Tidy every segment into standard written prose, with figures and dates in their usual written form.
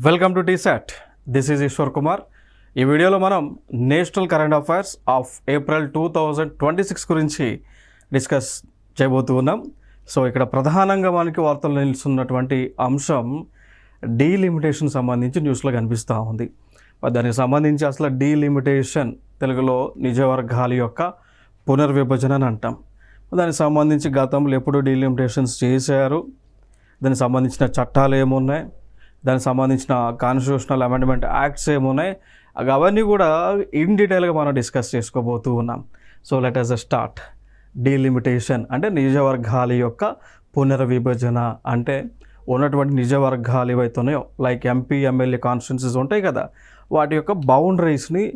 Welcome to TSAT. This is Eshwar Kumar. ఈ వీడియోలో video national current affairs of April 2026 గురించి discuss చేయబోతూ ఉన్నాం. సో ఇక్కడ ప్రధానంగా మనకి వార్తలు నిలుస్తున్నటువంటి అంశం డీలిమిటేషన్ సంబంధించి న్యూస్లో కనిపిస్తూ ఉంది. దానికి సంబంధించి అసలు డీలిమిటేషన్ తెలుగులో నిజవర్గాల యొక్క పునర్విభజన అని అంటాం. దానికి సంబంధించి గతంలో ఎప్పుడు డీలిమిటేషన్స్ చేశారు, దానికి సంబంధించిన చట్టాలు ఏమున్నాయి, దానికి సంబంధించిన కాన్స్టిట్యూషనల్ అమెండ్మెంట్ యాక్ట్స్ ఏమున్నాయి, అవన్నీ కూడా ఇన్ డీటెయిల్గా మనం డిస్కస్ చేసుకోబోతూ ఉన్నాం. So let us start. Delimitation అంటే నిజవర్గాల యొక్క పునర్విభజన. అంటే ఉన్నటువంటి నిజవర్గాలు ఏవైతున్నాయో లైక్ ఎంపీ ఎమ్మెల్యే కాన్స్టిట్యున్సీస్ ఉంటాయి కదా, వాటి యొక్క బౌండరీస్ని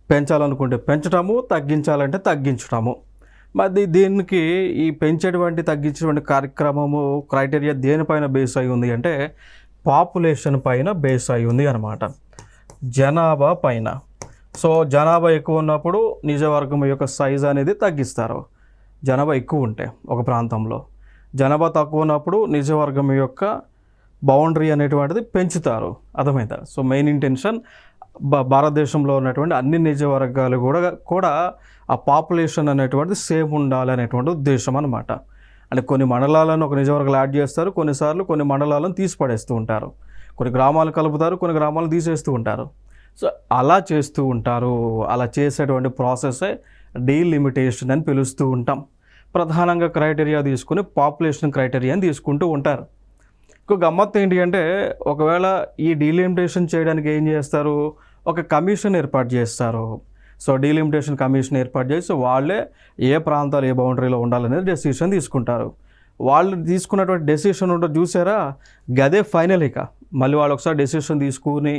పెంచాలనుకుంటే పెంచడము, తగ్గించాలంటే తగ్గించడము. మరి దీనికి ఈ పెంచేటువంటి తగ్గించేటువంటి కార్యక్రమము క్రైటీరియా దేనిపైన బేస్ అయి ఉంది అంటే పాపులేషన్ పైన బేస్ అయి ఉంది అనమాట, జనాభా పైన. సో జనాభా ఎక్కువ ఉన్నప్పుడు నిజవర్గం యొక్క సైజ్ అనేది తగ్గిస్తారు, జనాభా ఎక్కువ ఉంటే ఒక ప్రాంతంలో. జనాభా తక్కువ ఉన్నప్పుడు నిజవర్గం యొక్క బౌండరీ అనేటువంటిది పెంచుతారు. అర్థమైందా? సో మెయిన్ ఇంటెన్షన్ భారతదేశంలో ఉన్నటువంటి అన్ని నిజవర్గాలు కూడా ఆ పాపులేషన్ అనేటువంటిది సేమ్ ఉండాలి అనేటువంటి ఉద్దేశం అనమాట. అంటే కొన్ని మండలాలను ఒక నిజవర్గాలు యాడ్ చేస్తారు, కొన్నిసార్లు కొన్ని మండలాలను తీసి పడేస్తూ ఉంటారు, కొన్ని గ్రామాలు కలుపుతారు, కొన్ని గ్రామాలు తీసేస్తూ ఉంటారు. సో అలా చేస్తూ ఉంటారు. అలా చేసేటువంటి ప్రాసెస్సే డీలిమిటేషన్ అని పిలుస్తూ ఉంటాం. ప్రధానంగా క్రైటీరియా తీసుకుని పాపులేషన్ క్రైటీరియాని తీసుకుంటూ ఉంటారు. ఇంకో గమ్మత్తు ఏంటి అంటే ఒకవేళ ఈ డీలిమిటేషన్ చేయడానికి ఏం చేస్తారు, ఒక కమిషన్ ఏర్పాటు చేస్తారు. సో డీలిమిటేషన్ కమిషన్ ఏర్పాటు చేసి వాళ్ళే ఏ ప్రాంతాలు ఏ బౌండరీలో ఉండాలనేది డెసిషన్ తీసుకుంటారు. వాళ్ళు తీసుకున్నటువంటి డెసిషన్ ఉంటుంది చూసారా, గదే ఫైనల్. ఇక మళ్ళీ వాళ్ళు ఒకసారి డెసిషన్ తీసుకుని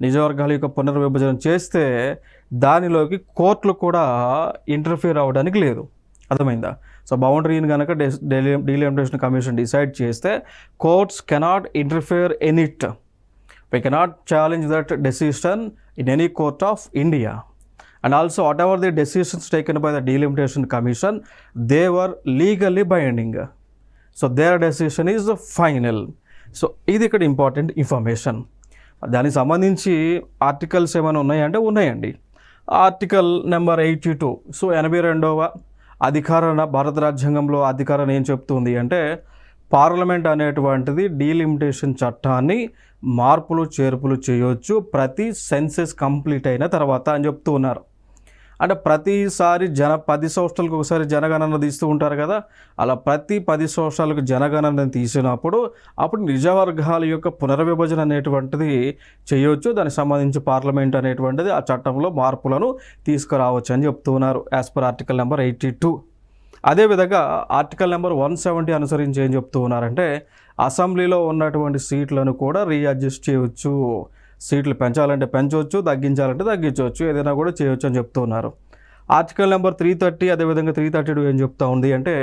నిజవర్గాల యొక్క పునర్విభజన చేస్తే దానిలోకి కోర్టులు కూడా ఇంటర్ఫియర్ అవ్వడానికి లేదు. అర్థమైందా? సో బౌండరీని కనుక డీలిమిటేషన్ కమిషన్ డిసైడ్ చేస్తే courts cannot interfere in it. We cannot challenge that decision in any court of India. And also whatever the decisions taken by the delimitation commission, they were legally binding. So their decision is final. So ఇది ఇక్కడ important information. దానికి సంబంధించి articles ఏమైనా ఉన్నాయంటే ఉన్నాయండి. Article number 82. So 82వ అధికారణ భారత రాజ్యాంగంలో అధికారం ఏం చెప్తుంది అంటే పార్లమెంట్ అనేటువంటిది డీలిమిటేషన్ చట్టాన్ని మార్పులు చేర్పులు చేయొచ్చు ప్రతి సెన్సెస్ కంప్లీట్ అయిన తర్వాత అని చెప్తూ ఉన్నారు. అంటే ప్రతిసారి 10 సంవత్సరాలకు ఒకసారి జనగణన తీస్తూ ఉంటారు కదా, అలా ప్రతి 10 సంవత్సరాలకు జనగణన తీసినప్పుడు అప్పుడు నిజవర్గాల యొక్క పునర్విభజన అనేటువంటిది చేయొచ్చు. దానికి సంబంధించి పార్లమెంట్ అనేటువంటిది ఆ చట్టంలో మార్పులను తీసుకురావచ్చు అని చెప్తున్నారు యాజ్ పర్ ఆర్టికల్ నెంబర్ 82. అదేవిధంగా ఆర్టికల్ నెంబర్ 170 అనుసరించి ఏం చెప్తూ ఉన్నారంటే అసెంబ్లీలో ఉన్నటువంటి సీట్లను కూడా రీఅడ్జస్ట్ చేయవచ్చు. సీట్లు పెంచాలంటే పెంచవచ్చు, తగ్గించాలంటే తగ్గించవచ్చు, ఏదైనా కూడా చేయొచ్చు అని చెప్తున్నారు. ఆర్టికల్ నెంబర్ 330 అదేవిధంగా 332 ఏం చెప్తా ఉంది అంటే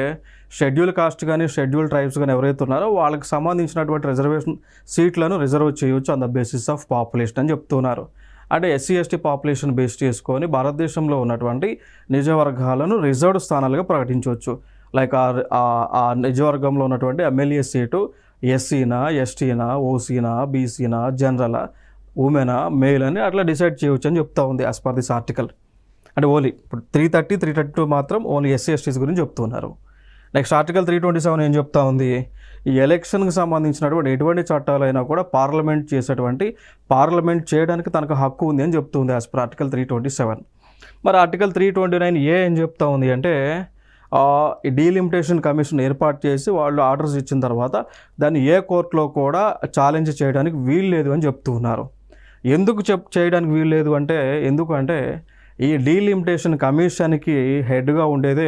షెడ్యూల్ కాస్ట్ కానీ షెడ్యూల్ ట్రైబ్స్ కానీ ఎవరైతే ఉన్నారో వాళ్ళకి సంబంధించినటువంటి రిజర్వేషన్ సీట్లను రిజర్వ్ చేయవచ్చు on the basis of population అని చెప్తున్నారు. అంటే ఎస్సీ ఎస్టీ పాపులేషన్ బేస్ చేసుకొని భారతదేశంలో ఉన్నటువంటి నిజవర్గాలను రిజర్వ్డ్ స్థానాలుగా ప్రకటించవచ్చు. లైక్ ఆ నిజవర్గంలో ఉన్నటువంటి ఎమ్మెల్యే సీటు ఎస్సీనా, ఎస్టీనా, ఓసీనా, బీసీనా, జనరలా, ఉమెనా, మేల్ అని అట్లా డిసైడ్ చేయవచ్చు అని చెప్తా ఉంది యాజ్ పర్ దిస్ ఆర్టికల్. అంటే ఓన్లీ ఇప్పుడు 330, 332 మాత్రం ఓన్లీ ఎస్సీ ఎస్టీస్ గురించి చెప్తున్నారు. నెక్స్ట్ ఆర్టికల్ 327 ఏం చెప్తా ఉంది, ఈ ఎలక్షన్కి సంబంధించినటువంటి ఎటువంటి చట్టాలైనా కూడా పార్లమెంట్ చేయడానికి తనకు హక్కు ఉంది అని చెప్తుంది యాజ్ పర్ ఆర్టికల్ 327. మరి ఆర్టికల్ 329 ఏం చెప్తా ఉంది అంటే ఈ డీలిమిటేషన్ కమిషన్ ఏర్పాటు చేసి వాళ్ళు ఆర్డర్స్ ఇచ్చిన తర్వాత దాన్ని ఏ కోర్టులో కూడా ఛాలెంజ్ చేయడానికి వీలు లేదు అని చెప్తున్నారు. ఎందుకు చేయడానికి వీలు లేదు అంటే ఎందుకంటే ఈ డీలిమిటేషన్ కమిషన్కి హెడ్గా ఉండేదే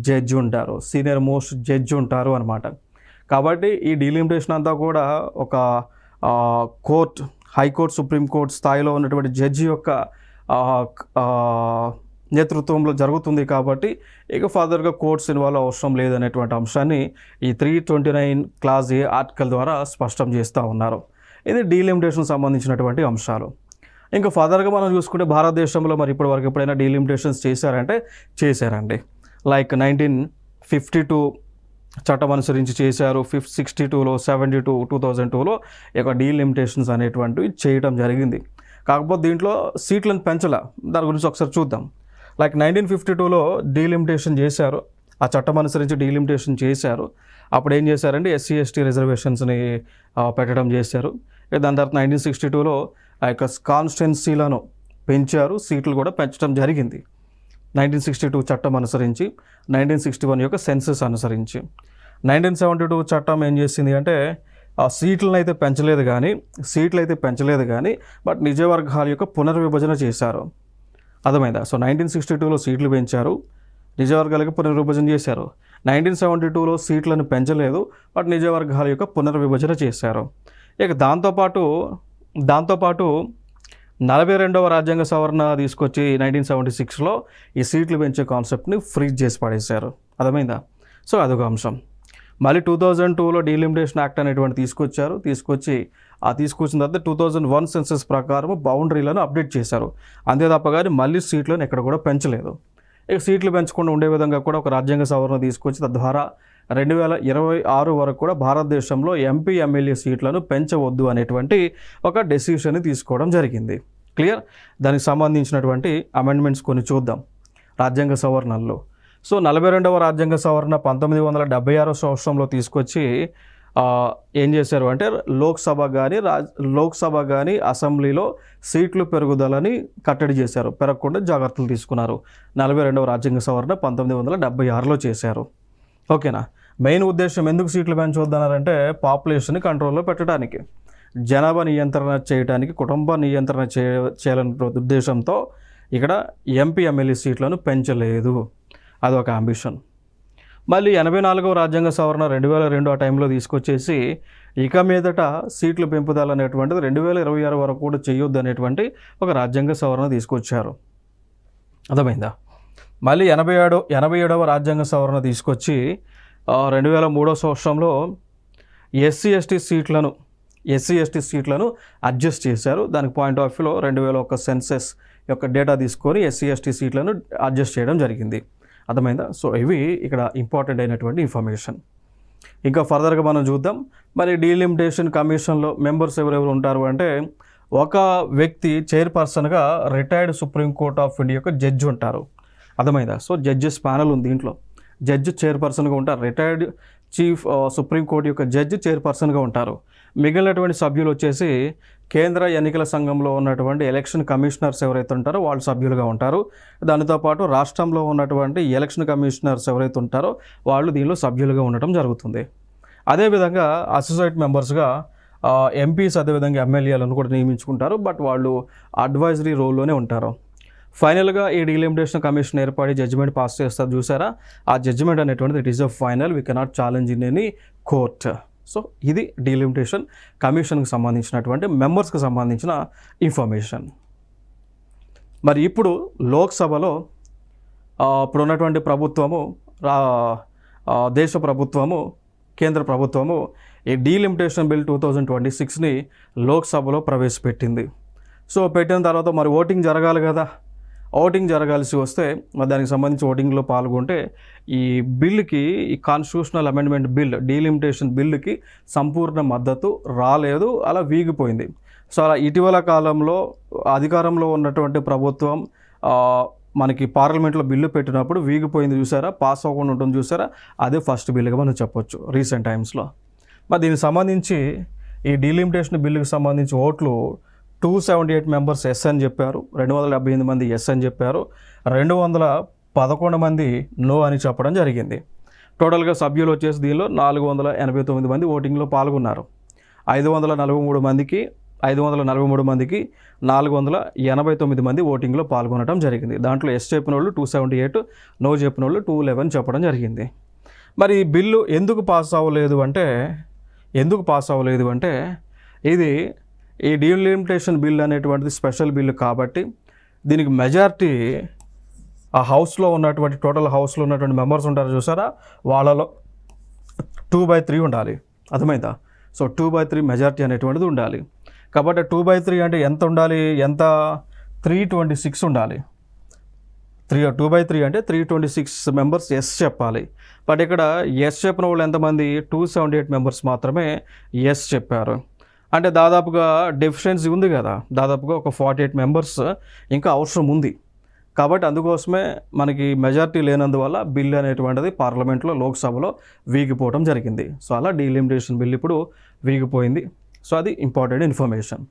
జడ్జి ఉంటారు, సీనియర్ మోస్ట్ జడ్జి ఉంటారు అనమాట. కాబట్టి ఈ డీలిమిటేషన్ అంతా కూడా ఒక కోర్ట్, హైకోర్టు, సుప్రీంకోర్టు స్థాయిలో ఉన్నటువంటి జడ్జి యొక్క నేతృత్వంలో జరుగుతుంది. కాబట్టి ఇక ఫర్దర్గా కోర్ట్స్ ఇన్వాల్వ్ అవసరం లేదనేటువంటి అంశాన్ని ఈ 329 క్లాజ్ ఏ ఆర్టికల్ ద్వారా స్పష్టం చేస్తూ ఉన్నారు. ఇది డీలిమిటేషన్ సంబంధించినటువంటి అంశాలు. ఇంకా ఫర్దర్గా మనం చూసుకుంటే భారతదేశంలో మరి ఇప్పటివరకు ఎప్పుడైనా డీలిమిటేషన్స్ చేశారంటే చేశారండి. లైక్ 1952 చట్టం అనుసరించి చేశారు. 62లో 72 2002లో ఈ యొక్క డీలిమిటేషన్స్ అనేటువంటివి చేయడం జరిగింది. కాకపోతే దీంట్లో సీట్లను పెంచలా. దాని గురించి ఒకసారి చూద్దాం. లైక్ 1952లో డీలిమిటేషన్ చేశారు. ఆ చట్టం అనుసరించి డీలిమిటేషన్ చేశారు. అప్పుడు ఏం చేశారంటే ఎస్సీ ఎస్టీ రిజర్వేషన్స్ని పెట్టడం చేశారు. దాని తర్వాత 1962లో ఆ యొక్క కాన్స్టిట్యున్సీలను పెంచారు, సీట్లు కూడా పెంచడం జరిగింది. 1962 చట్టం అనుసరించి, 1961 యొక్క సెన్సస్ అనుసరించి. 1972 చట్టం ఏం చేసింది అంటే ఆ సీట్లను అయితే పెంచలేదు కానీ బట్ నిజవర్గాల యొక్క పునర్విభజన చేశారు. అర్థమైందా? సో 1962లో సీట్లు పెంచారు, నిజవర్గాలకు పునర్విభజన చేశారు. 1972లో సీట్లను పెంచలేదు, బట్ నిజవర్గాల యొక్క పునర్విభజన చేశారు. ఇక దాంతోపాటు 42వ రాజ్యాంగ సవరణ తీసుకొచ్చి 1976లో ఈ సీట్లు పెంచే కాన్సెప్ట్ని ఫ్రీజ్ చేసి పడేశారు. అర్థమైందా? సో అదొక అంశం. మళ్ళీ 2002లో డీలిమిటేషన్ యాక్ట్ అనేటువంటి తీసుకొచ్చిన తర్వాత 2001 సెన్సస్ ప్రకారం బౌండరీలను అప్డేట్ చేశారు. అంతే తప్ప కానీ మళ్ళీ సీట్లను ఎక్కడ కూడా పెంచలేదు. ఇక సీట్లు పెంచకుండా ఉండే విధంగా కూడా ఒక రాజ్యాంగ సవరణ తీసుకొచ్చి తద్వారా 2026 వరకు కూడా భారతదేశంలో ఎంపీ ఎమ్మెల్యే సీట్లను పెంచవద్దు అనేటువంటి ఒక డెసిషన్ని తీసుకోవడం జరిగింది. క్లియర్? దానికి సంబంధించినటువంటి అమెండ్మెంట్స్ కొన్ని చూద్దాం రాజ్యాంగ సవరణల్లో. సో 42వ రాజ్యాంగ సవరణ 1976 సంవత్సరంలో తీసుకొచ్చి ఏం చేశారు అంటే లోక్సభ కానీ అసెంబ్లీలో సీట్లు పెరుగుదలని కట్టడి చేశారు, పెరగకుండా జాగ్రత్తలు తీసుకున్నారు. 42వ రాజ్యాంగ సవరణ 1976లో చేశారు. ఓకేనా? మెయిన్ ఉద్దేశం ఎందుకు సీట్లు పెంచొద్దన్నారంటే పాపులేషన్ని కంట్రోల్లో పెట్టడానికి, జనాభా నియంత్రణ చేయడానికి, కుటుంబ నియంత్రణ చేయాలనే ఉద్దేశంతో ఇక్కడ ఎంపీ ఎమ్మెల్యే సీట్లను పెంచలేదు. అదొక అంబిషన్. మళ్ళీ 84వ రాజ్యాంగ సవరణ 2002 ఆ టైంలో తీసుకొచ్చేసి ఇక మీదట సీట్లు పెంపుదల అనేటువంటిది 2026 వరకు కూడా చేయొద్దు అనేటువంటి ఒక రాజ్యాంగ సవరణ తీసుకొచ్చారు. అర్థమైందా? మళ్ళీ 87వ రాజ్యాంగ సవరణ తీసుకొచ్చి 2003 సంవత్సరంలో ఎస్సీ ఎస్టీ సీట్లను అడ్జస్ట్ చేశారు. దానికి పాయింట్ ఆఫ్ వ్యూలో 2001 సెన్సెస్ యొక్క డేటా తీసుకొని ఎస్సీ ఎస్టీ సీట్లను అడ్జస్ట్ చేయడం జరిగింది. అర్థమైందా? సో ఇవి ఇక్కడ ఇంపార్టెంట్ అయినటువంటి ఇన్ఫర్మేషన్. ఇంకా ఫర్దర్గా మనం చూద్దాం. మరి డీలిమిటేషన్ కమిషన్లో మెంబర్స్ ఎవరెవరు ఉంటారు అంటే ఒక వ్యక్తి చైర్పర్సన్గా రిటైర్డ్ సుప్రీంకోర్ట్ ఆఫ్ ఇండియా యొక్క జడ్జి ఉంటారు. అర్థమైందా? సో జడ్జెస్ ప్యానల్ ఉంది దీంట్లో. జడ్జి చైర్పర్సన్గా ఉంటారు. రిటైర్డ్ చీఫ్ సుప్రీంకోర్టు యొక్క జడ్జి చైర్పర్సన్గా ఉంటారు. మిగిలినటువంటి సభ్యులు వచ్చేసి కేంద్ర ఎన్నికల సంఘంలో ఉన్నటువంటి ఎలక్షన్ కమిషనర్స్ ఎవరైతే ఉంటారో వాళ్ళు సభ్యులుగా ఉంటారు. దానితో పాటు రాష్ట్రంలో ఉన్నటువంటి ఎలక్షన్ కమిషనర్స్ ఎవరైతే ఉంటారో వాళ్ళు దీనిలో సభ్యులుగా ఉండటం జరుగుతుంది. అదేవిధంగా అసోసియేట్ మెంబర్స్గా ఎంపీస్, అదేవిధంగా ఎమ్మెల్యేలను కూడా నియమించుకుంటారు, బట్ వాళ్ళు అడ్వైజరీ రోల్లోనే ఉంటారు. ఫైనల్గా ఈ డీలిమిటేషన్ కమిషన్ ఏర్పడి జడ్జిమెంట్ పాస్ చేస్తారు చూసారా, ఆ జడ్జిమెంట్ అనేటువంటిది it is a final, we cannot challenge in any court. So ఇది డీలిమిటేషన్ కమిషన్కి సంబంధించినటువంటి మెంబర్స్కి సంబంధించిన ఇన్ఫర్మేషన్. మరి ఇప్పుడు లోక్సభలో ఇప్పుడున్నటువంటి ప్రభుత్వము, దేశ ప్రభుత్వము, కేంద్ర ప్రభుత్వము ఈ డీలిమిటేషన్ బిల్ 2026ని లోక్సభలో ప్రవేశపెట్టింది. సో పెట్టిన తర్వాత మరి ఓటింగ్ జరగాలి కదా. ఓటింగ్ జరగాల్సి వస్తే మరి దానికి సంబంధించి ఓటింగ్లో పాల్గొంటే ఈ బిల్లుకి, ఈ కాన్స్టిట్యూషనల్ అమెండ్మెంట్ బిల్, డీలిమిటేషన్ బిల్లుకి సంపూర్ణ మద్దతు రాలేదు, అలా వీగిపోయింది. సో అలా ఇటీవల కాలంలో అధికారంలో ఉన్నటువంటి ప్రభుత్వం మనకి పార్లమెంట్లో బిల్లు పెట్టినప్పుడు వీగిపోయింది చూసారా, పాస్ అవ్వకుండా ఉంటుంది చూసారా, అదే ఫస్ట్ బిల్లుగా మనం చెప్పొచ్చు రీసెంట్ టైమ్స్లో. మరి దీనికి సంబంధించి ఈ డీలిమిటేషన్ బిల్లుకి సంబంధించి ఓట్లు 278 మెంబర్స్ ఎస్ అని చెప్పారు, 278 మంది ఎస్ అని చెప్పారు, 211 మంది నో అని చెప్పడం జరిగింది. టోటల్గా సభ్యులు వచ్చేసి దీనిలో 489 మంది ఓటింగ్లో పాల్గొన్నారు. 543 మందికి 489 మంది ఓటింగ్లో పాల్గొనడం జరిగింది. దాంట్లో ఎస్ చెప్పిన వాళ్ళు 278, నో చెప్పిన వాళ్ళు 211 చెప్పడం జరిగింది. మరి ఈ బిల్లు ఎందుకు పాస్ అవ్వలేదు అంటే ఇది ఈ డీలిమిటేషన్ బిల్ అనేటువంటిది స్పెషల్ బిల్లు కాబట్టి దీనికి మెజారిటీ ఆ హౌస్లో ఉన్నటువంటి, టోటల్ హౌస్లో ఉన్నటువంటి మెంబర్స్ ఉంటారు చూసారా, వాళ్ళలో 2/3 ఉండాలి. అర్థమైందా? సో 2/3 మెజారిటీ అనేటువంటిది ఉండాలి. కాబట్టి 2/3 అంటే ఎంత ఉండాలి? 326 ఉండాలి. 2/3 అంటే 326 మెంబర్స్ ఎస్ చెప్పాలి. బట్ ఇక్కడ ఎస్ చెప్పిన వాళ్ళు ఎంతమంది 278 మెంబర్స్ మాత్రమే ఎస్ చెప్పారు. అంటే దాదాపుగా డెఫిషియన్సీ ఉంది కదా, దాదాపుగా ఒక 48 మెంబర్స్ ఇంకా అవసరం ఉంది. కాబట్టి అందుకోసమే మనకి మెజారిటీ లేనందువల్ల బిల్ అనేటువంటిది పార్లమెంట్లో లోక్సభలో వీగిపోవడం జరిగింది. సో అలా డీలిమిటేషన్ బిల్ ఇప్పుడు వీగిపోయింది. సో అది ఇంపార్టెంట్ ఇన్ఫర్మేషన్.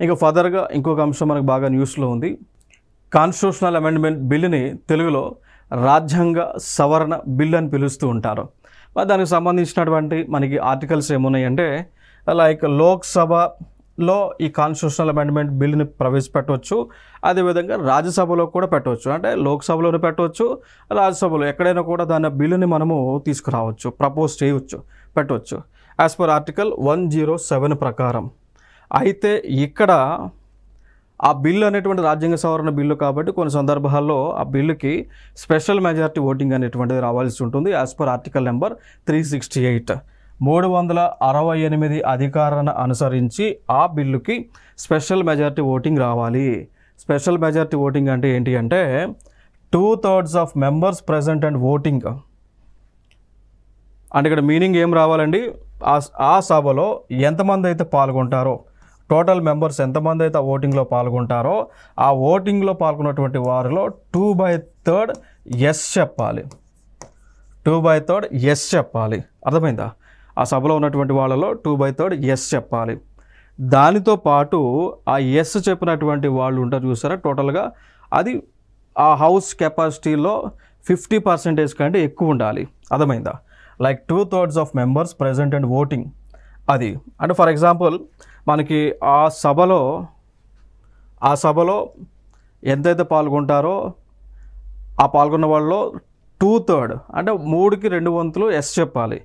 ఇంకా ఫర్దర్గా ఇంకొక అంశం మనకు బాగా న్యూస్లో ఉంది. కాన్స్టిట్యూషనల్ అమెండ్మెంట్ బిల్లుని తెలుగులో రాజ్యాంగ సవరణ బిల్ అని పిలుస్తూ ఉంటారు. దానికి సంబంధించినటువంటి మనకి ఆర్టికల్స్ ఏమున్నాయంటే, లైక్ లోక్సభలో ఈ కాన్స్టిట్యూషనల్ అమెండ్మెంట్ బిల్లుని ప్రవేశపెట్టవచ్చు, అదేవిధంగా రాజ్యసభలో కూడా పెట్టవచ్చు. అంటే లోక్సభలోనే పెట్టవచ్చు, రాజ్యసభలో ఎక్కడైనా కూడా దాని బిల్లుని మనము తీసుకురావచ్చు, ప్రపోజ్ చేయవచ్చు, పెట్టవచ్చు యాజ్ పర్ ఆర్టికల్ 107 ప్రకారం. అయితే ఇక్కడ ఆ బిల్లు అనేటువంటి రాజ్యాంగ సవరణ బిల్లు కాబట్టి కొన్ని సందర్భాల్లో ఆ బిల్లుకి స్పెషల్ మెజారిటీ ఓటింగ్ అనేటువంటిది రావాల్సి ఉంటుంది. యాజ్ పర్ ఆర్టికల్ నెంబర్ 368 368 అధికారాన్ని అనుసరించి ఆ బిల్లుకి స్పెషల్ మెజారిటీ ఓటింగ్ రావాలి. స్పెషల్ మెజారిటీ ఓటింగ్ అంటే ఏంటి అంటే 2/3 of members present and voting. అంటే ఇక్కడ మీనింగ్ ఏం రావాలండి, ఆ సభలో ఎంతమంది అయితే పాల్గొంటారో, టోటల్ మెంబర్స్ ఎంతమంది అయితే ఆ ఓటింగ్లో పాల్గొంటారో ఆ ఓటింగ్లో పాల్గొన్నటువంటి వారిలో 2/3 ఎస్ చెప్పాలి. 2/3 ఎస్ చెప్పాలి. అర్థమైందా? ఆ సభలో ఉన్నటువంటి వాళ్ళలో 2/3 ఎస్ చెప్పాలి. దానితో పాటు ఆ ఎస్ చెప్పినటువంటి వాళ్ళు ఉంటారు చూసారా, టోటల్గా అది ఆ హౌస్ కెపాసిటీలో 50% కంటే ఎక్కువ ఉండాలి. అర్థమైందా? Like 2/3 of members present and voting. అది అంటే ఫర్ ఎగ్జాంపుల్ మనకి ఆ సభలో ఎంతైతే పాల్గొంటారో ఆ పాల్గొన్న వాళ్ళలో 2/3 అంటే 3/2 ఎస్ చెప్పాలి.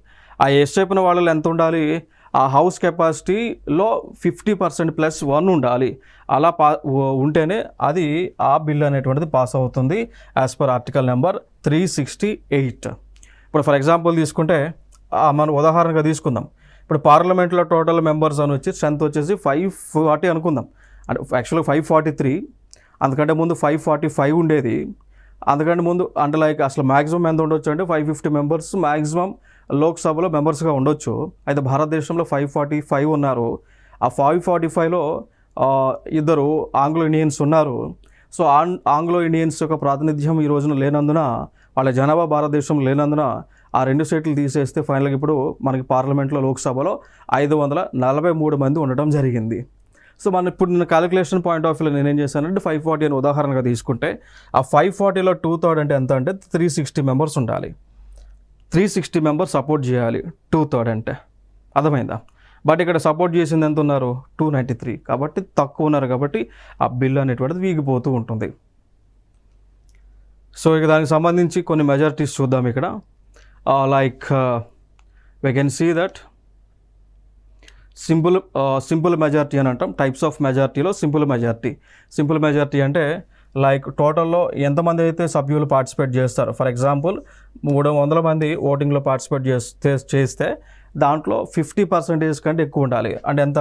ఆ ఎస్ చెప్పిన వాళ్ళలో ఎంత ఉండాలి, ఆ హౌస్ కెపాసిటీలో 50% + 1 ఉండాలి. అలా ఉంటేనే అది ఆ బిల్ అనేటువంటిది పాస్ అవుతుంది యాజ్ పర్ ఆర్టికల్ నెంబర్ 368. ఇప్పుడు ఫర్ ఎగ్జాంపుల్ తీసుకుంటే మనం ఉదాహరణగా తీసుకుందాం. ఇప్పుడు పార్లమెంట్లో టోటల్ మెంబర్స్ అని వచ్చి స్ట్రెంత్ వచ్చేసి 540 అనుకుందాం. అంటే యాక్చువల్గా 543, అందుకంటే ముందు 545 ఉండేది. అందుకంటే ముందు అంటే లైక్ అసలు మ్యాక్సిమం ఎంత ఉండొచ్చు అంటే 550 మెంబర్స్ మ్యాక్సిమం లోక్సభలో మెంబర్స్గా ఉండొచ్చు. అయితే భారతదేశంలో 545 ఉన్నారు. ఆ 545లో 2 ఆంగ్లో ఇండియన్స్ ఉన్నారు. సో ఆంగ్లో ఇండియన్స్ యొక్క ప్రాతినిధ్యం ఈ రోజున లేనందున, వాళ్ళ జనాభా భారతదేశంలో లేనందున ఆ 2 సీట్లు తీసేస్తే ఫైనల్గా ఇప్పుడు మనకి పార్లమెంట్లో లోక్సభలో 543 మంది ఉండటం జరిగింది. సో ఇప్పుడు నేను క్యాలిక్యులేషన్ పాయింట్ ఆఫ్ వ్యూలో నేనేం చేశానంటే 540 అని ఉదాహరణగా తీసుకుంటే ఆ 540లో 2/3 అంటే ఎంత అంటే 360 మెంబర్స్ ఉండాలి. 360 మెంబర్స్ సపోర్ట్ చేయాలి 2/3 అంటే. అర్థమైందా? బట్ ఇక్కడ సపోర్ట్ చేసింది ఎంత ఉన్నారు, 293. కాబట్టి తక్కువ ఉన్నారు, కాబట్టి ఆ బిల్ అనేటువంటిది వీగిపోతూ ఉంటుంది. సో ఇక దానికి సంబంధించి కొన్ని మెజారిటీస్ చూద్దాం. ఇక్కడ like we can see that simple majority అని అంటాం. టైప్స్ ఆఫ్ మెజారిటీలో సింపుల్ మెజారిటీ అంటే లైక్ టోటల్లో ఎంతమంది అయితే సభ్యులు పార్టిసిపేట్ చేస్తారు. ఫర్ ఎగ్జాంపుల్ 300 మంది ఓటింగ్లో పార్టిసిపేట్ చేస్తే దాంట్లో 50% కంటే ఎక్కువ ఉండాలి. అంటే ఎంత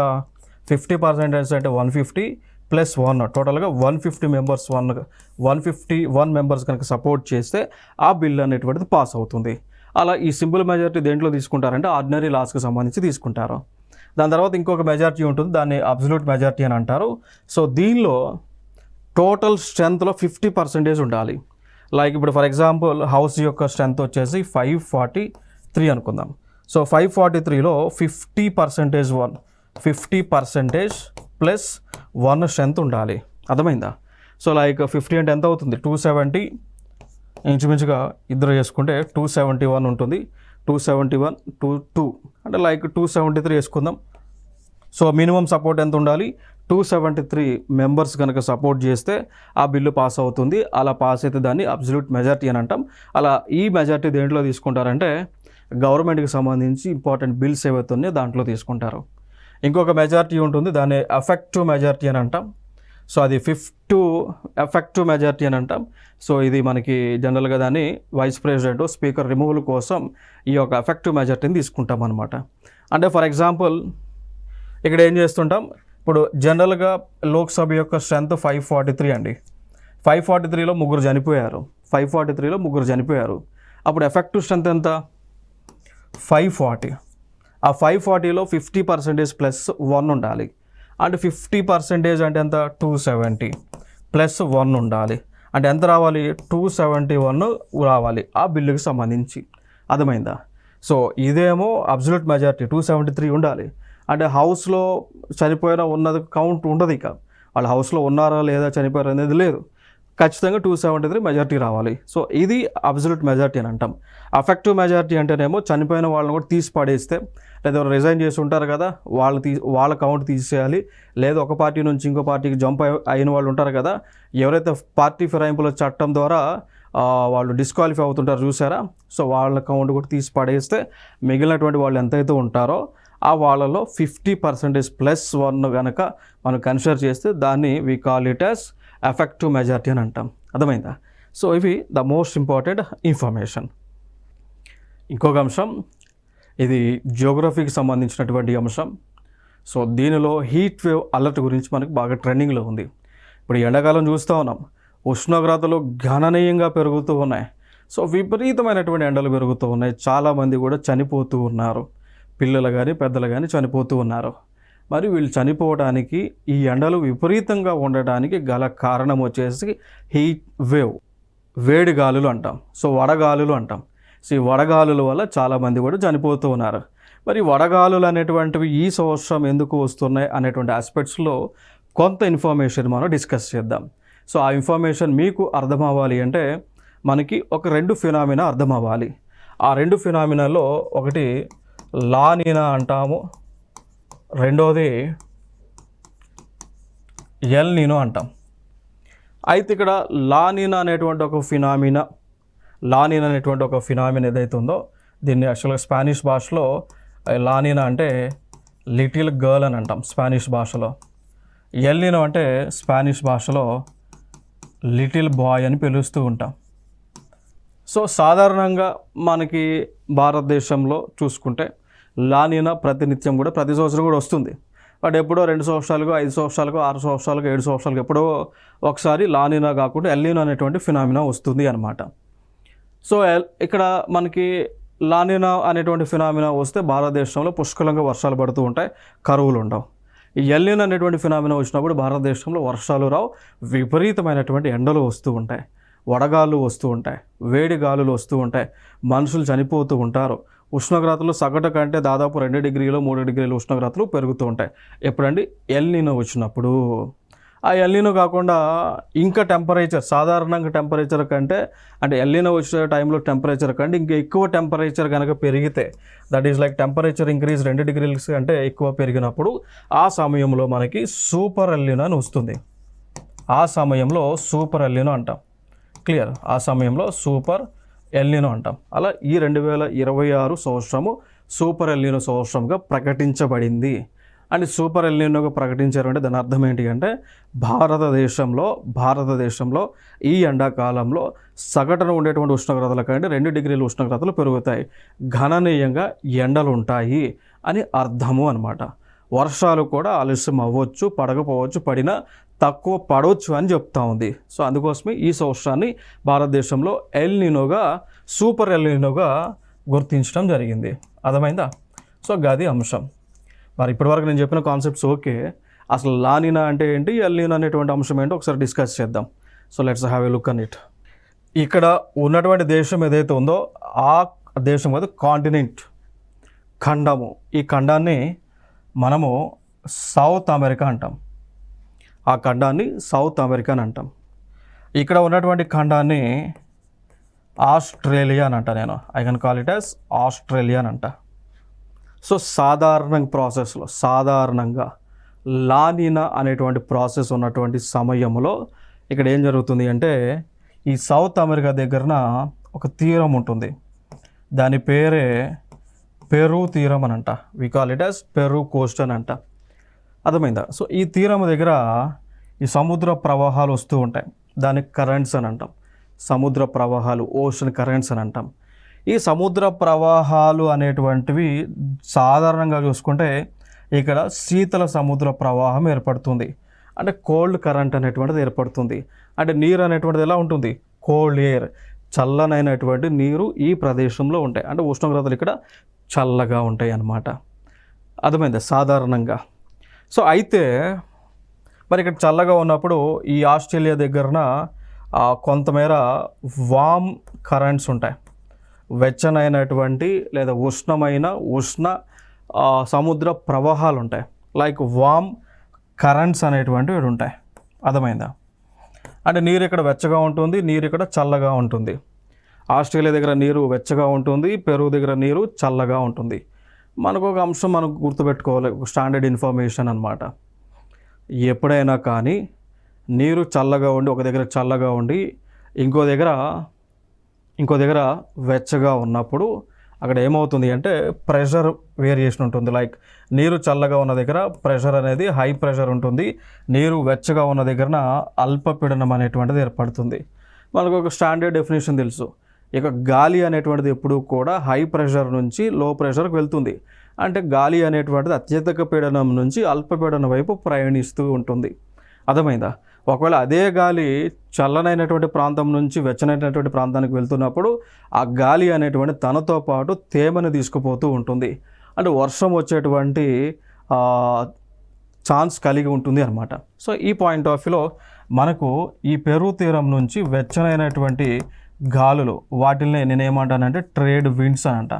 50% అంటే 150 + 1 టోటల్గా 150 మెంబర్స్ 151 మెంబర్స్ కనుక సపోర్ట్ చేస్తే ఆ బిల్ అనేటువంటిది పాస్ అవుతుంది. అలా ఈ సింపుల్ మెజారిటీ దేంట్లో తీసుకుంటారంటే ఆర్డినరీ లాస్కి సంబంధించి తీసుకుంటారు. దాని తర్వాత ఇంకొక మెజారిటీ ఉంటుంది, దాన్ని అబ్సల్యూట్ మెజారిటీ అని అంటారు. సో దీనిలో టోటల్ స్ట్రెంత్లో 50% ఉండాలి. లైక్ ఇప్పుడు ఫర్ ఎగ్జాంపుల్ హౌస్ యొక్క స్ట్రెంత్ వచ్చేసి 543 అనుకుందాం. సో 543లో 50% + 1 స్ట్రెంత్ ఉండాలి. అర్థమైందా? సో లైక్ 50 అంటే ఎంత అవుతుంది, 270. ఇంచుమించుగా ఇద్దరు చేసుకుంటే 271 ఉంటుంది. 271 2 అంటే లైక్ 273 వేసుకుందాం. సో మినిమం సపోర్ట్ ఎంత ఉండాలి, 273 మెంబర్స్ కనుక సపోర్ట్ చేస్తే ఆ బిల్లు పాస్ అవుతుంది. అలా పాస్ అయితే దాన్ని అబ్సల్యూట్ మెజారిటీ అని అంటాం. అలా ఈ మెజారిటీ దేంట్లో తీసుకుంటారంటే గవర్నమెంట్కి సంబంధించి ఇంపార్టెంట్ బిల్స్ ఏవైతే ఉన్నాయో దాంట్లో తీసుకుంటారు. ఇంకొక మెజారిటీ ఉంటుంది, దాన్ని ఎఫెక్టివ్ మెజారిటీ అని అంటాం. సో అది 5th ఎఫెక్టివ్ మెజారిటీ అని అంటాం. సో ఇది మనకి జనరల్గా దాన్ని వైస్ ప్రెసిడెంట్ స్పీకర్ రిమూవల్ కోసం ఈ యొక్క ఎఫెక్టివ్ మెజారిటీని తీసుకుంటాం అనమాట. అంటే ఫర్ ఎగ్జాంపుల్ ఇక్కడ ఏం చేస్తుంటాం, ఇప్పుడు జనరల్గా లోక్సభ యొక్క స్ట్రెంత్ 543 అండి. 543లో ముగ్గురు చనిపోయారు. 543లో ముగ్గురు చనిపోయారు. అప్పుడు ఎఫెక్టివ్ స్ట్రెంత్ ఎంత? 540. ఆ 540లో 50% ప్లస్ 1 ఉండాలి. అంటే 50% అంటే ఎంత? 270 ప్లస్ 1 ఉండాలి. అంటే ఎంత రావాలి? 271 రావాలి ఆ బిల్లుకి సంబంధించి. అర్థమైందా? సో ఇదేమో అబ్సల్యూట్ మెజారిటీ 273 ఉండాలి. అంటే హౌస్లో చనిపోయిన ఉన్నది కౌంట్ ఉండదు. ఇక వాళ్ళు హౌస్లో ఉన్నారా లేదా చనిపోయారా అనేది లేదు. ఖచ్చితంగా 273 మెజారిటీ రావాలి. సో ఇది అబ్సల్యూట్ మెజారిటీ అని అంటాం. అఫెక్టివ్ మెజారిటీ అంటేనేమో చనిపోయిన వాళ్ళని కూడా తీసి పడేస్తే, లేదా రిజైన్ చేసి ఉంటారు కదా వాళ్ళ కౌంట్ తీసేయాలి. లేదా ఒక పార్టీ నుంచి ఇంకో పార్టీకి జంప్ అయిన వాళ్ళు ఉంటారు కదా, ఎవరైతే పార్టీ ఫిరాయింపుల చట్టం ద్వారా వాళ్ళు డిస్క్వాలిఫై అవుతుంటారు చూసారా, సో వాళ్ళ కౌంట్ కూడా తీసి పడేస్తే మిగిలినటువంటి వాళ్ళు ఎంతైతే ఉంటారో ఆ వాళ్ళలో 50% ప్లస్ 1 కనుక మనం కన్సిడర్ చేస్తే దాన్ని we call it as effective majority అని అంటాం. అర్థమైందా? సో ఇవి ద మోస్ట్ ఇంపార్టెంట్ ఇన్ఫర్మేషన్. ఇంకొక అంశం, ఇది జియోగ్రఫీకి సంబంధించినటువంటి అంశం. సో దీనిలో హీట్ వేవ్ అలర్ట్ గురించి మనకు బాగా ట్రెండింగ్లో ఉంది. ఇప్పుడు ఎండాకాలం చూస్తూ ఉన్నాం, ఉష్ణోగ్రతలు గణనీయంగా పెరుగుతూ ఉన్నాయి. సో విపరీతమైనటువంటి ఎండలు పెరుగుతూ ఉన్నాయి. చాలామంది కూడా చనిపోతూ ఉన్నారు. పిల్లలు కానీ పెద్దలు కానీ చనిపోతూ ఉన్నారు. మరి వీళ్ళు చనిపోవడానికి, ఈ ఎండలు విపరీతంగా ఉండటానికి గల కారణం వచ్చేసి హీట్ వేవ్, వేడి గాలులు అంటాం. సో వడగాలులు అంటాం. సో ఈ వడగాలుల వల్ల చాలామంది కూడా చనిపోతూ ఉన్నారు. మరి వడగాలులు అనేటువంటివి ఈ సంవత్సరం ఎందుకు వస్తున్నాయి అనేటువంటి ఆస్పెక్ట్స్లో కొంత ఇన్ఫర్మేషన్ మనం డిస్కస్ చేద్దాం. సో ఆ ఇన్ఫర్మేషన్ మీకు అర్థం అవ్వాలి అంటే మనకి ఒక 2 ఫినామినా అర్థం అవ్వాలి. ఆ 2 ఫినామినాలో ఒకటి లా నీనా అంటాము, రెండోది ఎల్ నీనో అంటాం. అయితే ఇక్కడ లా నీనా అనేటువంటి ఒక ఫినామినా ఏదైతే ఉందో దీన్ని యాక్చువల్గా స్పానిష్ భాషలో లా నీనా అంటే లిటిల్ గర్ల్ అని అంటాం స్పానిష్ భాషలో. ఎల్ నీనో అంటే స్పానిష్ భాషలో లిటిల్ బాయ్ అని పిలుస్తూ ఉంటాం. సో సాధారణంగా మనకి భారతదేశంలో చూసుకుంటే లా నీనా ప్రతినిత్యం కూడా ప్రతి సంవత్సరం కూడా వస్తుంది. బట్ ఎప్పుడో 2 సంవత్సరాలకు, 5 సంవత్సరాలకు, 6 సంవత్సరాలకు, 7 సంవత్సరాలకు ఎప్పుడో ఒకసారి లా నీనా కాకుండా ఎల్ నీనో అనేటువంటి ఫినామినా వస్తుంది అనమాట. సో ఇక్కడ మనకి లా నీనా అనేటువంటి ఫినామినా వస్తే భారతదేశంలో పుష్కలంగా వర్షాలు పడుతూ ఉంటాయి, కరువులు ఉండవు. ఈ ఎల్ నీనో అనేటువంటి ఫినామినా వచ్చినప్పుడు భారతదేశంలో వర్షాలు రావు, విపరీతమైనటువంటి ఎండలు వస్తూ ఉంటాయి, వడగాళ్ళు వస్తూ ఉంటాయి, వేడి గాలులు వస్తూ ఉంటాయి, మనుషులు చనిపోతూ ఉంటారు. ఉష్ణోగ్రతలు సగటు కంటే దాదాపు 2 డిగ్రీలు 3 డిగ్రీలు ఉష్ణోగ్రతలు పెరుగుతూ ఉంటాయి. ఎప్పుడండి? ఎల్ నీనో వచ్చినప్పుడు. ఆ ఎల్ నీనో కాకుండా ఇంకా టెంపరేచర్, సాధారణంగా టెంపరేచర్ కంటే, అంటే ఎల్ నీనో వచ్చే టైంలో టెంపరేచర్ కంటే ఇంకా ఎక్కువ టెంపరేచర్ కనుక పెరిగితే, that is like temperature increase 2 degrees కంటే ఎక్కువ పెరిగినప్పుడు ఆ సమయంలో మనకి సూపర్ ఎల్ నీనో అని వస్తుంది. ఆ సమయంలో సూపర్ ఎల్ నీనో అంటాం. క్లియర్? ఆ సమయంలో సూపర్ ఎల్ నీనో అంటాం. అలా ఈ 2026 సంవత్సరము సూపర్ ఎల్ నీనో సంవత్సరంగా ప్రకటించబడింది. అండ్ సూపర్ ఎల్ నీనోగా ప్రకటించారు అంటే దాని అర్థం ఏంటి అంటే భారతదేశంలో ఈ ఎండాకాలంలో సగటున ఉండేటువంటి ఉష్ణోగ్రతల కంటే 2 డిగ్రీల ఉష్ణోగ్రతలు పెరుగుతాయి, గణనీయంగా ఎండలు ఉంటాయి అని అర్థము అనమాట. వర్షాలు కూడా ఆలస్యం అవ్వచ్చు, పడకపోవచ్చు, పడినా తక్కువ పడవచ్చు అని చెప్తా ఉంది. సో అందుకోసమే ఈ సంవత్సరాన్ని భారతదేశంలో ఎల్ నీనోగా, సూపర్ ఎల్ నీనోగా గుర్తించడం జరిగింది. అర్థమైందా? సో గది అంశం. మరి ఇప్పటివరకు నేను చెప్పిన కాన్సెప్ట్స్ ఓకే. అసలు లా నీనా అంటే ఏంటి, ఎల్ నీనో అనేటువంటి అంశం ఏంటో ఒకసారి డిస్కస్ చేద్దాం. So let's have a look an it. ఇక్కడ ఉన్నటువంటి దేశం ఏదైతే ఉందో ఆ దేశం కదా కాంటినెంట్, ఖండము. ఈ ఖండాన్ని మనము సౌత్ అమెరికా అంటాం. ఆ ఖండాన్ని సౌత్ అమెరికా అని అంటాం. ఇక్కడ ఉన్నటువంటి ఖండాన్ని ఆస్ట్రేలియా అని అంట. నేను I can call it as Australia అని అంట. సో సాధారణంగా లా నీనా అనేటువంటి ప్రాసెస్ ఉన్నటువంటి సమయంలో ఇక్కడ ఏం జరుగుతుంది అంటే ఈ సౌత్ అమెరికా దగ్గరన ఒక తీరం ఉంటుంది. దాని పేరే పెరు తీరం అని అంట. We call it as Peru coast అని అంట. అర్థమైందా? సో ఈ తీరం దగ్గర ఈ సముద్ర ప్రవాహాలు వస్తూ ఉంటాయి. దానికి కరెంట్స్ అని అంటాం. సముద్ర ప్రవాహాలు, ఓషన్ కరెంట్స్ అని అంటాం. ఈ సముద్ర ప్రవాహాలు అనేటువంటివి సాధారణంగా చూసుకుంటే ఇక్కడ శీతల సముద్ర ప్రవాహం ఏర్పడుతుంది. అంటే కోల్డ్ కరెంట్ అనేటువంటిది ఏర్పడుతుంది. అంటే నీరు అనేటువంటిది ఎలా ఉంటుంది, కోల్డ్ ఎయిర్, చల్లనైనటువంటి నీరు ఈ ప్రదేశంలో ఉంటాయి. అంటే ఉష్ణోగ్రతలు ఇక్కడ చల్లగా ఉంటాయి అన్నమాట. అర్థమైంది సాధారణంగా. సో అయితే మరి ఇక్కడ చల్లగా ఉన్నప్పుడు ఈ ఆస్ట్రేలియా దగ్గరన కొంతమేర వామ్ కరెంట్స్ ఉంటాయి. వెచ్చనైనటువంటి లేదా ఉష్ణ సముద్ర ప్రవాహాలు ఉంటాయి. లైక్ వామ్ కరెంట్స్ అనేటువంటివి ఉంటాయి. అర్థమైందా? అంటే నీరు ఇక్కడ వెచ్చగా ఉంటుంది, నీరు ఇక్కడ చల్లగా ఉంటుంది. ఆస్ట్రేలియా దగ్గర నీరు వెచ్చగా ఉంటుంది, పెరు దగ్గర నీరు చల్లగా ఉంటుంది. మనకు ఒక అంశం మనకు గుర్తుపెట్టుకోవాలి, స్టాండర్డ్ ఇన్ఫర్మేషన్ అన్నమాట. ఎప్పుడైనా కానీ నీరు చల్లగా ఉండి ఒక దగ్గర చల్లగా ఉండి ఇంకో దగ్గర వెచ్చగా ఉన్నప్పుడు అక్కడ ఏమవుతుంది అంటే ప్రెషర్ వేరియేషన్ ఉంటుంది. లైక్ నీరు చల్లగా ఉన్న దగ్గర ప్రెషర్ అనేది హై ప్రెషర్ ఉంటుంది, నీరు వెచ్చగా ఉన్న దగ్గర అల్పపీడనం అనేటువంటిది ఏర్పడుతుంది. మనకు ఒక స్టాండర్డ్ డెఫినేషన్ తెలుసు. ఇక గాలి అనేటువంటిది ఎప్పుడూ కూడా హై ప్రెషర్ నుంచి లో ప్రెషర్కి వెళ్తుంది. అంటే గాలి అనేటువంటిది అత్యధిక పీడనం నుంచి అల్పపీడనం వైపు ప్రయాణిస్తూ ఉంటుంది. అర్థమైందా? ఒకవేళ అదే గాలి చల్లనైనటువంటి ప్రాంతం నుంచి వెచ్చనైనటువంటి ప్రాంతానికి వెళ్తున్నప్పుడు ఆ గాలి అనేటువంటి తనతో పాటు తేమను తీసుకుపోతూ ఉంటుంది. అంటే వర్షం వచ్చేటువంటి ఛాన్స్ కలిగి ఉంటుంది అన్నమాట. సో ఈ పాయింట్ ఆఫ్ వ్యూలో మనకు ఈ పెరు తీరం నుంచి వెచ్చనైనటువంటి గాలులు, వాటిల్ని నేను ఏమంటానంటే ట్రేడ్ విండ్స్ అని అంట.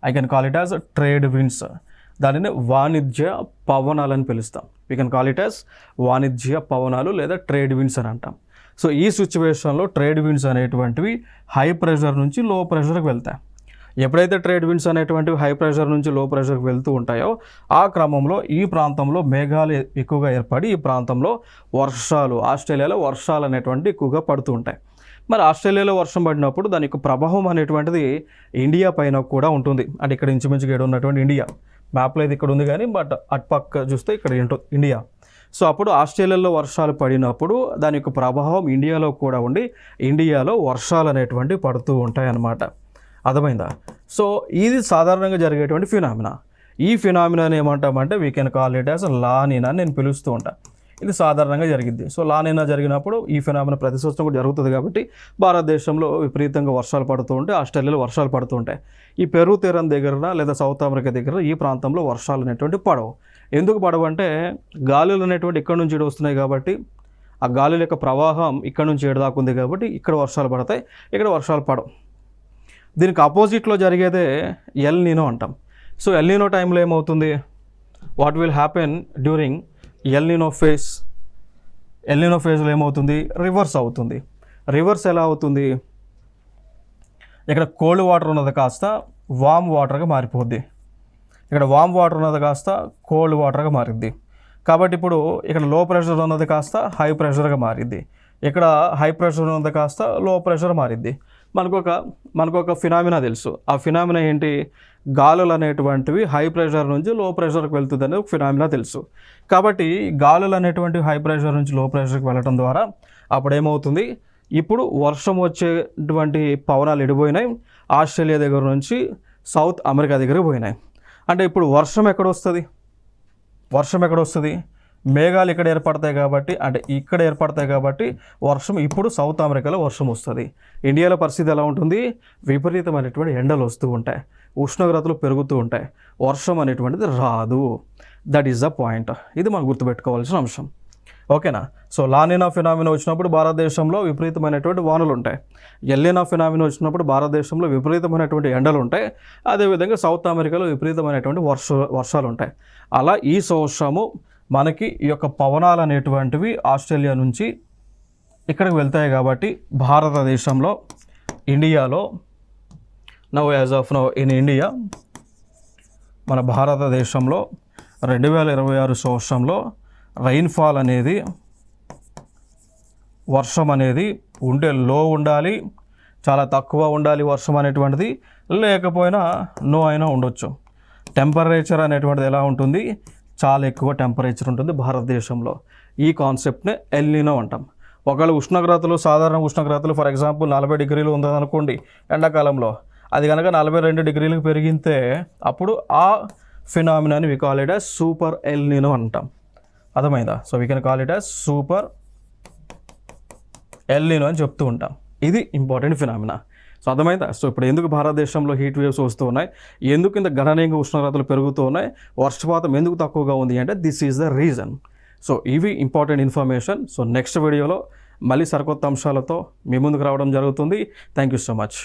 I can call it as trade winds. దానిని వాణిజ్య పవనాలని పిలుస్తాం. We can call it as వాణిజ్య పవనాలు లేదా ట్రేడ్ విండ్స్ అని అంటాం. సో ఈ సిచ్యువేషన్లో ట్రేడ్ విండ్స్ అనేటువంటివి హై ప్రెషర్ నుంచి లో ప్రెషర్కి వెళ్తాయి. ఎప్పుడైతే ట్రేడ్ విండ్స్ అనేటువంటివి హై ప్రెషర్ నుంచి లో ప్రెషర్కి వెళ్తూ ఉంటాయో ఆ క్రమంలో ఈ ప్రాంతంలో మేఘాలు ఎక్కువగా ఏర్పడి ఈ ప్రాంతంలో ఆస్ట్రేలియాలో వర్షాలు అనేటువంటివి ఎక్కువగా పడుతూ ఉంటాయి. మరి ఆస్ట్రేలియాలో వర్షం పడినప్పుడు దాని యొక్క ప్రభావం అనేటువంటిది ఇండియా పైన కూడా ఉంటుంది. అంటే ఇక్కడ ఇంచుమించుగా ఉన్నటువంటి ఇండియా మ్యాప్లో అయితే ఇక్కడ ఉంది కానీ బట్ అటుపక్క చూస్తే ఇక్కడ ఇండియా. సో అప్పుడు ఆస్ట్రేలియాలో వర్షాలు పడినప్పుడు దాని యొక్క ప్రభావం ఇండియాలో కూడా ఉండి ఇండియాలో వర్షాలు అనేటువంటివి పడుతూ ఉంటాయి అన్నమాట. అర్థమైందా? సో ఇది సాధారణంగా జరిగేటువంటి ఫినామినా. ఈ ఫినామినాని ఏమంటామంటే we can call it as law Neena అని నేను పిలుస్తూ ఉంటాను. ఇది సాధారణంగా జరిగింది. సో లా నీనా జరిగినప్పుడు ఈ ఫినామినా ప్రతి సంవత్సరం కూడా జరుగుతుంది కాబట్టి భారతదేశంలో విపరీతంగా వర్షాలు పడుతూ ఉంటాయి, ఆస్ట్రేలియాలో వర్షాలు పడుతూ ఉంటాయి. ఈ పెరు తీరం దగ్గర లేదా సౌత్ అమెరికా దగ్గర ఈ ప్రాంతంలో వర్షాలు అనేటువంటి పడవు. ఎందుకు పడవంటే గాలులు అనేటువంటి ఇక్కడ నుంచి ఇటు వస్తున్నాయి కాబట్టి ఆ గాలుల యొక్క ప్రవాహం ఇక్కడ నుంచి ఏడు దాకా ఉంది కాబట్టి ఇక్కడ వర్షాలు పడతాయి, ఇక్కడ వర్షాలు పడవు. దీనికి ఆపోజిట్లో జరిగేదే ఎల్ నీనో అంటాం. సో ఎల్ నీనో టైంలో ఏమవుతుంది, what will happen during L నీనో ఫేజ్లో ఏమవుతుంది, రివర్స్ అవుతుంది. రివర్స్ ఎలా అవుతుంది, ఇక్కడ కోల్డ్ వాటర్ ఉన్నది కాస్త వామ్ వాటర్గా మారిపోద్ది, ఇక్కడ వామ్ వాటర్ ఉన్నది కాస్త కోల్డ్ వాటర్గా మారిద్ది. కాబట్టి ఇప్పుడు ఇక్కడ లో ప్రెషర్ ఉన్నది కాస్త హై ప్రెషర్గా మారిద్ది, ఇక్కడ హై ప్రెషర్ ఉన్నది కాస్త లో ప్రెషర్ మారిద్ది. మనకు ఒక ఫినామినా తెలుసు. ఆ ఫినామినా ఏంటి, గాలులు అనేటువంటివి హై ప్రెషర్ నుంచి లో ప్రెషర్కి వెళ్తుంది అనేది ఒక ఫినామినా తెలుసు. కాబట్టి గాలులు అనేటువంటివి హై ప్రెషర్ నుంచి లో ప్రెషర్కి వెళ్ళడం ద్వారా అప్పుడు ఏమవుతుంది, ఇప్పుడు వర్షం వచ్చేటువంటి పవనాలు ఎడిపోయినాయి, ఆస్ట్రేలియా దగ్గర నుంచి సౌత్ అమెరికా దగ్గరికి పోయినాయి. అంటే ఇప్పుడు వర్షం ఎక్కడ వస్తుంది, మేఘాలు ఇక్కడ ఏర్పడతాయి కాబట్టి, అంటే ఇక్కడ ఏర్పడతాయి కాబట్టి వర్షం ఇప్పుడు సౌత్ అమెరికాలో వర్షం వస్తుంది. ఇండియాలో పరిస్థితి ఎలా ఉంటుంది, విపరీతమైనటువంటి ఎండలు వస్తూ ఉంటాయి, ఉష్ణోగ్రతలు పెరుగుతూ ఉంటాయి, వర్షం అనేటువంటిది రాదు. That is the point. ఇది మనం గుర్తుపెట్టుకోవాల్సిన అంశం. ఓకేనా? సో లా నీనా ఫినామినా వచ్చినప్పుడు భారతదేశంలో విపరీతమైనటువంటి వానలు ఉంటాయి, ఎల్ నీనా ఫినామినా వచ్చినప్పుడు భారతదేశంలో విపరీతమైనటువంటి ఎండలు ఉంటాయి, అదేవిధంగా సౌత్ అమెరికాలో విపరీతమైనటువంటి వర్షాలు ఉంటాయి. అలా ఈ సంవత్సరము మనకి ఈ యొక్క పవనాలు అనేటువంటివి ఆస్ట్రేలియా నుంచి ఇక్కడికి వెళ్తాయి కాబట్టి భారతదేశంలో ఇండియాలో as of now in India మన భారతదేశంలో 2026 సంవత్సరంలో రైన్ఫాల్ అనేది వర్షం అనేది లో ఉండాలి, చాలా తక్కువ ఉండాలి వర్షం అనేటువంటిది, లేకపోయినా నో అయినా ఉండొచ్చు. టెంపరేచర్ అనేటువంటిది ఎలా ఉంటుంది, చాలా ఎక్కువ టెంపరేచర్ ఉంటుంది భారతదేశంలో. ఈ కాన్సెప్ట్నే ఎల్ నీనో అంటాం. ఒకవేళ సాధారణ ఉష్ణోగ్రతలు ఫర్ ఎగ్జాంపుల్ 40 డిగ్రీలు ఉందనుకోండి ఎండాకాలంలో, అది కనుక 42 డిగ్రీలకు పెరిగితే అప్పుడు ఆ ఫినామినాని we call it as super El Nino అంటాం. అర్థమైందా? So we can call it as super El Nino అని చెప్తూ ఉంటాం. ఇది ఇంపార్టెంట్ ఫినామినా. సో అర్థమైందా? సో ఇప్పుడు ఎందుకు భారతదేశంలో హీట్ వేవ్స్ వస్తూ ఉన్నాయి, ఎందుకు ఇంత గణనీయంగా ఉష్ణోగ్రతలు పెరుగుతూ ఉన్నాయి, వర్షపాతం ఎందుకు తక్కువగా ఉంది అంటే this is the reason. So ఇవి ఇంపార్టెంట్ ఇన్ఫర్మేషన్. సో నెక్స్ట్ వీడియోలో మళ్ళీ సరికొత్త అంశాలతో మీ ముందుకు రావడం జరుగుతుంది. Thank you so much.